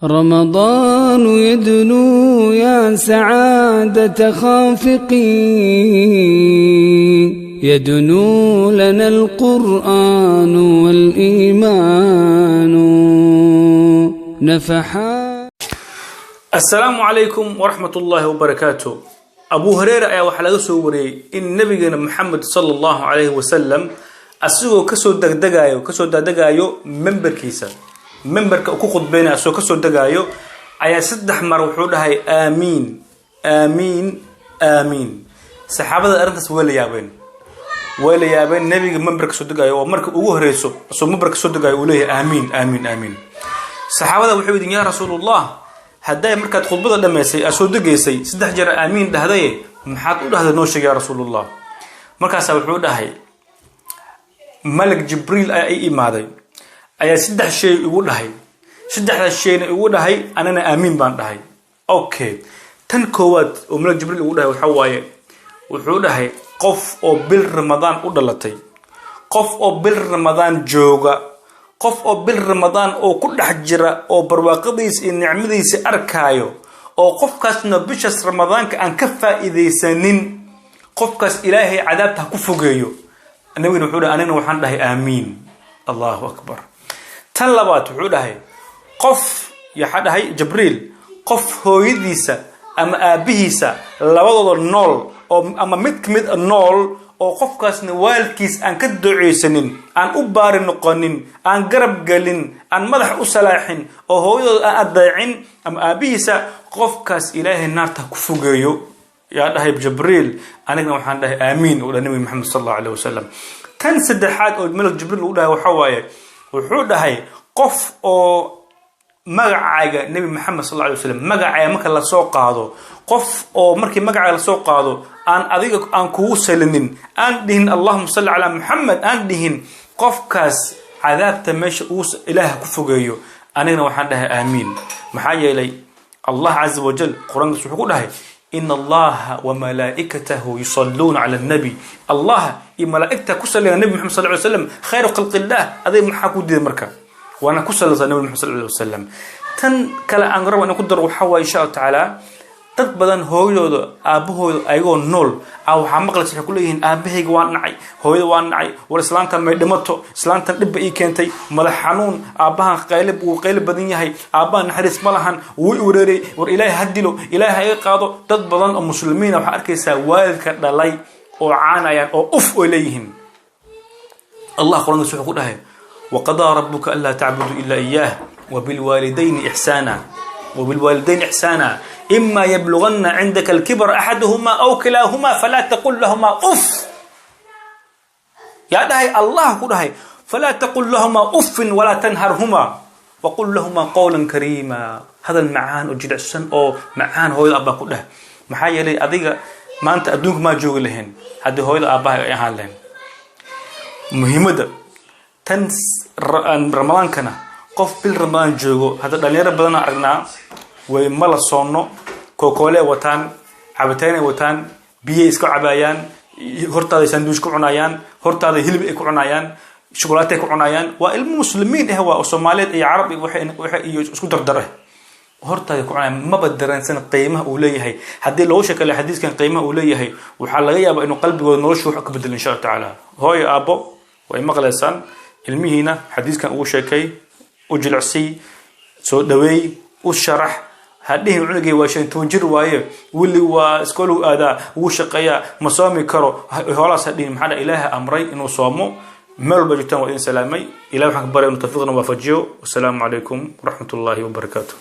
رمضان يدنو يا سعادة خافقين، يدنو لنا القرآن والإيمان نفحات. السلام عليكم ورحمة الله وبركاته. أبو هريرة أيها وحلقة سوري إن نبينا محمد صلى الله عليه وسلم أسوأ كسر دقايو منبر كيسا منبر كأكو بين أسوأ كسر دقايو أيها سدح مروحودة هاي آمين آمين آمين. صحابة أرنتس ولا يابين نبي منبر كسر دقايو ومرك أبو هريرة أسوأ منبر كسر دقايو وليه آمين آمين آمين. صحابة وحيدين يا رسول الله هداي مركات خطبة دميسي أسودقيسي سدح جرى آمين ده هداي محاط ده هذا نوشك يا رسول الله. مركات سبحوا ده هاي ملك جبريل أي ماذا أي سدح شيء يقول هاي سدح الشيء يقول هاي أنا آمين بان هاي أوكي تنكوات وملك جبريل يقول هاي وحواي وحول هاي قف أو بالرمضان أدلتي قف أو بالرمضان جوجا qof oo bil Ramadan oo ku dhex jira oo barwaaqadiisa iyo nicmadiisa arkaayo oo qofkaasna bishas Ramadaanka aan ka faa'iideysanin qofkaas Ilaahay cadaabta ku fogeeyo annagu wuxuu dhahay anina waxaan dhahay aamiin Allahu akbar. tan labaad wuxuu dhahay qof yaxa dhahay Jibriil qof hooyadiisa ama aabihiisa labadooda nool oo ama mid kamid nool oo qofkaasna waalkiis aan ka duceysanin aan u baarin noqonin aan garab galin aan madax u salaaxin oo hooyada aan adeecin ama aabihiisa qofkaas Ilaahay naarta ku fogeeyo yaa dhahay Jibriil anigana waxaan dhahay aamiin oo nabi Muhammad sallallahu alayhi wasallam. tan saddexaad oo malak Jibriil uu dhahay waxa waaye wuxuu dhahay qof oo magacaaga nabi Muhammad sallallahu alayhi wasallam magacaaga marka la soo qaado qof oo markii magacaaga la soo qaado aan adiga aan kugu salimin aan dhihin Allahumma salli ala Muhammad aan dhihin qofkaas cadaabta meesha uu Ilaahay ku fogeeyo anigana waxaan dhahay aamiin. maxaa yeelay Allah azza wa jalla quraanka wuxuu ku dhahay inna Allaha wa malaa'ikatahu yusalluna ala an-nabi Allah iyo malaa'ikta ku salliya nabi Muhammad sallallahu alayhi wasallam khayru khalqillah aday maxaa ku diiday marka وانا كسل النبي محمد صلى الله عليه وسلم. تن كلا انغرب ان كدر وحوا ان شاء الله تعالى dad badan hooyadooda aabahooda ayagoo nool waxa maqlaysa ku leeyihiin aabahayga waan nacay hooyada waan nacay war islaanta may dhimato islaanta dib ay keentay madax xanuun aabahan qayl badan yahay aabahan naxariis ma lahan wuu wareeray war Ilaahay hadilo Ilaahay ay qaado. dad badan oo muslimiin waxa arkaysa waalidka dhalay oo caanayaan oo uf oo leeyihiin Allah quraanka wuxuu ku dhahay وقضى ربك ألا تعبدوا إلا إياه وبالوالدين إحسانا إما يبلغن عندك الكبر أحدهما أو كلاهما فلا تقل لهما أف يا دهي الله كدهي فلا تقل لهما أف ولا تنهرهما وقل لهما قولا كريما. هذا المعان وجد السن أو معان هو الأبا كده محايا لي أذيك ما أنت أدونك ما جوج لهن هذا هو الأبا يهالين مهمة tan Ramadan kana qof bil Ramadan joogo hada dhalinyaro badan aragnaa way mala soono kookole wataan cabitaan wataan biyo iska cabayaan hortaada sandwich ku cunayaan hortaada hilib ay ku cunayaan shukulaato ku cunayaan waa ilmo muslimiin waa Soomaaliyeed iyo Carab waxa iyo isku dardare hortaada ku cunayaan ma badareensan qiimaha uu leeyahay hadii loo sheekay xadiiskan qiimaha uu leeyahay waxa laga yaabaa inuu qalbigooda noloshu wax ka bedelo insha Allah taala. hooyo aabo way maqlaysan ilmihiina xadiiskan uu sheekay u jilcsi soo dhaweey u sharax hadii cunugay waa 5 jir waaye wili waa iskool aada uu shaqeeya ma soomi karo hoolaas hadii maxaa Ilaahay amray inuu soomo meel bajitaan waa in salaamay Ilaahay waxaan baray inuu tawfiiqna waafajiyo. Assalaamu alaykum wa rahmatullahi wa barakatuh.